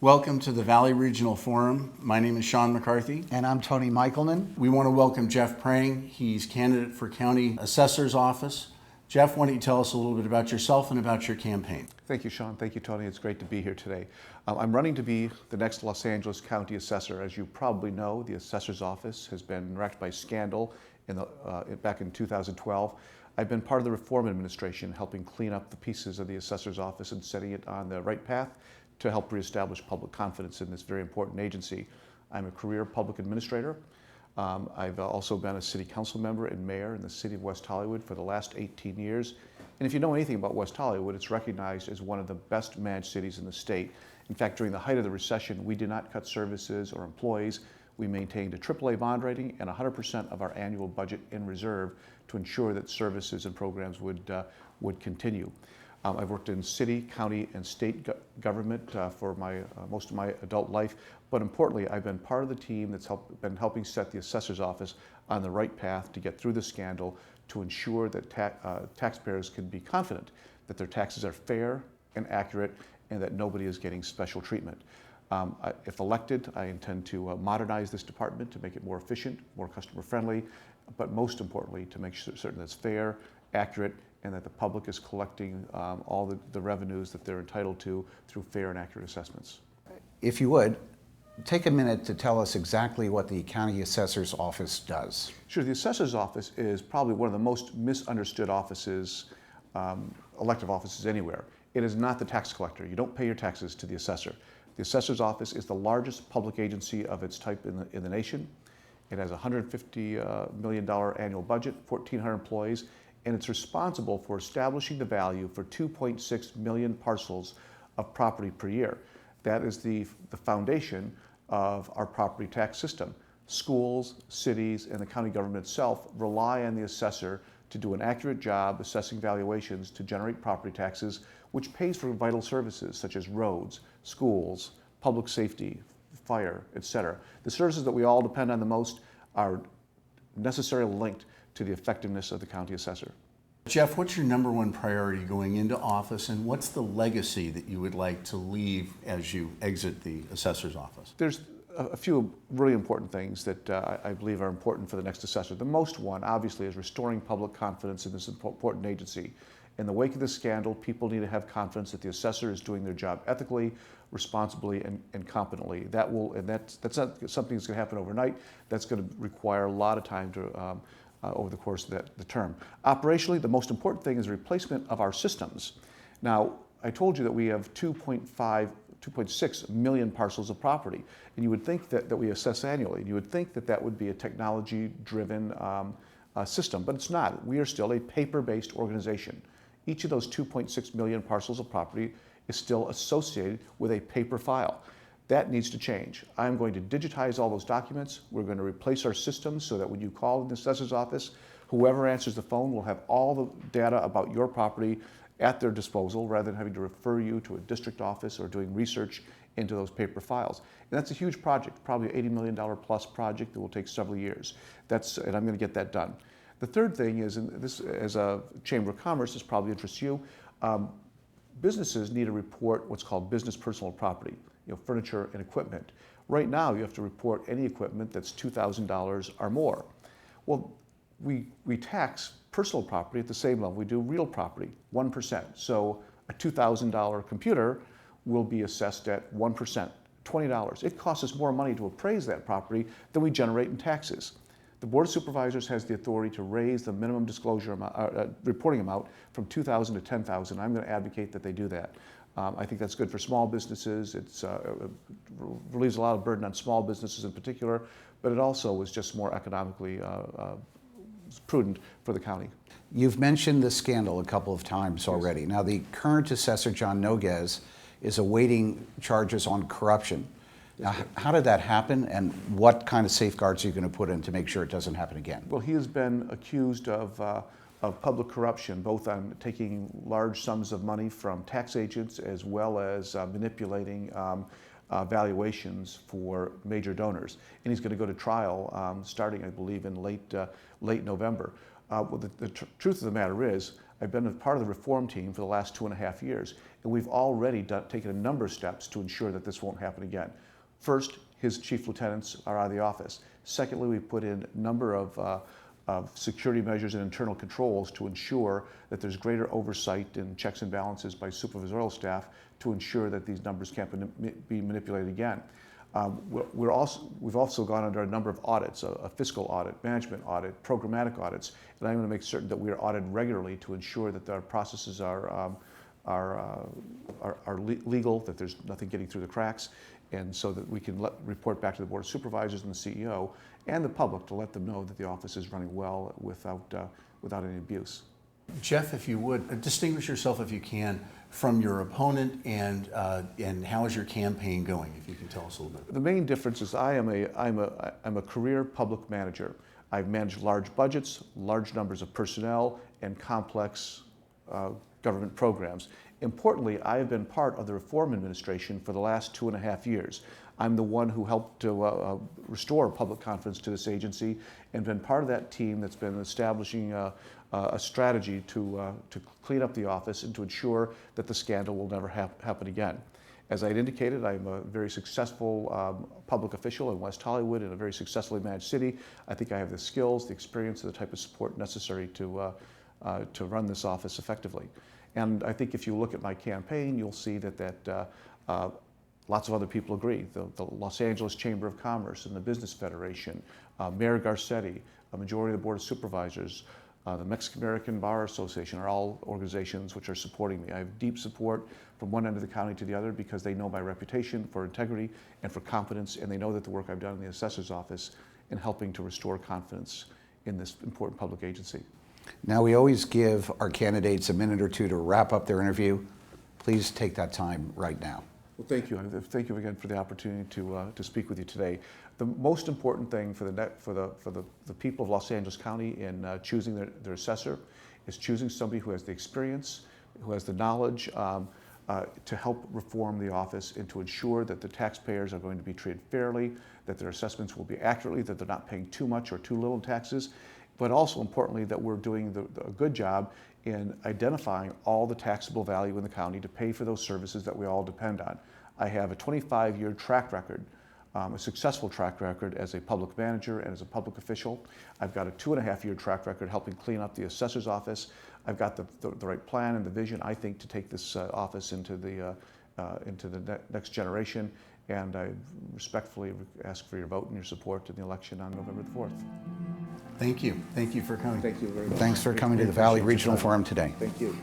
Welcome to the Valley Regional Forum. My name is Sean McCarthy. And I'm Tony Michelman. We want to welcome Jeff Prang. He's candidate for County Assessor's Office. Jeff, why don't you tell us a little bit about yourself and about your campaign? Thank you, Sean. Thank you, Tony. It's great to be here today. I'm running to be the next Los Angeles County Assessor. As you probably know, the Assessor's Office has been wrecked by scandal back in 2012. I've been part of the Reform Administration, helping clean up the pieces of the Assessor's Office and setting it on the right path to help reestablish public confidence in this very important agency. I'm a career public administrator. I've also been a city council member and mayor in the city of West Hollywood for the last 18 years. And if you know anything about West Hollywood, it's recognized as one of the best managed cities in the state. In fact, during the height of the recession, we did not cut services or employees. We maintained a AAA bond rating and 100% of our annual budget in reserve to ensure that services and programs would continue. I've worked in city, county, and state government for most of my adult life, but importantly, I've been part of the team that's been helping set the Assessor's Office on the right path to get through the scandal to ensure that taxpayers can be confident that their taxes are fair and accurate and that nobody is getting special treatment. If elected, I intend to modernize this department to make it more efficient, more customer friendly, but most importantly, to make certain that it's fair, accurate, and that the public is collecting all the revenues that they're entitled to through fair and accurate assessments. If you would, take a minute to tell us exactly what the County Assessor's Office does. Sure, the Assessor's Office is probably one of the most misunderstood offices, elective offices anywhere. It is not the tax collector. You don't pay your taxes to the assessor. The Assessor's Office is the largest public agency of its type in the nation. It has a $150 million annual budget, 1,400 employees, and it's responsible for establishing the value for 2.6 million parcels of property per year. That is the foundation of our property tax system. Schools, cities, and the county government itself rely on the assessor to do an accurate job assessing valuations to generate property taxes, which pays for vital services such as roads, schools, public safety, fire, etc. The services that we all depend on the most are necessarily linked to the effectiveness of the county assessor. Jeff, what's your number one priority going into office, and what's the legacy that you would like to leave as you exit the assessor's office? There's a few really important things that I believe are important for the next assessor. The most one, obviously, is restoring public confidence in this important agency. In the wake of this scandal, people need to have confidence that the assessor is doing their job ethically, responsibly, and competently. That's not something that's going to happen overnight. That's going to require a lot of time over the course of the term. Operationally, the most important thing is the replacement of our systems. Now, I told you that we have 2.6 million parcels of property, and you would think that we assess annually. You would think that would be a technology-driven system, but it's not. We are still a paper-based organization. Each of those 2.6 million parcels of property is still associated with a paper file. That needs to change. I'm going to digitize all those documents. We're going to replace our systems so that when you call the assessor's office, whoever answers the phone will have all the data about your property at their disposal rather than having to refer you to a district office or doing research into those paper files. And that's a huge project, probably an $80 million plus project that will take several years. And I'm going to get that done. The third thing is, and this as a Chamber of Commerce, this probably interests you, businesses need to report what's called business personal property, furniture and equipment. Right now, you have to report any equipment that's $2,000 or more. Well, we tax personal property at the same level we do real property, 1%. So a $2,000 computer will be assessed at 1%, $20. It costs us more money to appraise that property than we generate in taxes. The Board of Supervisors has the authority to raise the minimum disclosure amount, reporting amount from $2,000 to $10,000. I'm going to advocate that they do that. I think that's good for small businesses. It relieves a lot of burden on small businesses in particular, but it also is just more economically prudent for the county. You've mentioned the scandal a couple of times already. Now, the current assessor, John Noguez, is awaiting charges on corruption. Now, how did that happen, and what kind of safeguards are you going to put in to make sure it doesn't happen again? Well, he has been accused of public corruption, both on taking large sums of money from tax agents as well as manipulating valuations for major donors. And he's going to go to trial starting, I believe, in late November. Well, the truth of the matter is, I've been a part of the reform team for the last 2.5 years, and we've already taken a number of steps to ensure that this won't happen again. First, his chief lieutenants are out of the office. Secondly, we put in a number of security measures and internal controls to ensure that there's greater oversight and checks and balances by supervisorial staff to ensure that these numbers can't be manipulated again. We've also gone under a number of audits, a fiscal audit, management audit, programmatic audits, and I'm going to make certain that we are audited regularly to ensure that our processes are legal, that there's nothing getting through the cracks, and so that we can report back to the Board of Supervisors and the CEO and the public to let them know that the office is running well without any abuse. Jeff, if you would, distinguish yourself if you can from your opponent, and how is your campaign going, if you can tell us a little bit. The main difference is I'm a career public manager. I've managed large budgets, large numbers of personnel, and complex government programs. Importantly, I have been part of the reform administration for the last 2.5 years. I'm the one who helped to restore public confidence to this agency, and been part of that team that's been establishing a strategy to clean up the office and to ensure that the scandal will never happen again. As I had indicated, I'm a very successful public official in West Hollywood, in a very successfully managed city. I think I have the skills, the experience, and the type of support necessary to run this office effectively. And I think if you look at my campaign, you'll see that lots of other people agree. The Los Angeles Chamber of Commerce and the Business Federation, Mayor Garcetti, a majority of the Board of Supervisors, the Mexican-American Bar Association are all organizations which are supporting me. I have deep support from one end of the county to the other because they know my reputation for integrity and for competence, and they know that the work I've done in the assessor's office in helping to restore confidence in this important public agency. Now, we always give our candidates a minute or two to wrap up their interview. Please take that time right now. Well, thank you. Thank you again for the opportunity to speak with you today. The most important thing for the people of Los Angeles County in choosing their assessor is choosing somebody who has the experience, who has the knowledge to help reform the office and to ensure that the taxpayers are going to be treated fairly, that their assessments will be accurately, that they're not paying too much or too little in taxes, but also importantly that we're doing a good job in identifying all the taxable value in the county to pay for those services that we all depend on. I have a 25-year track record, a successful track record as a public manager and as a public official. I've got a 2.5-year track record helping clean up the assessor's office. I've got the right plan and the vision, I think, to take this office into the next generation, and I respectfully ask for your vote and your support in the election on November the 4th. Thank you. Thank you for coming. Thank you very much. Thanks for coming to the Valley Regional Forum today. Thank you.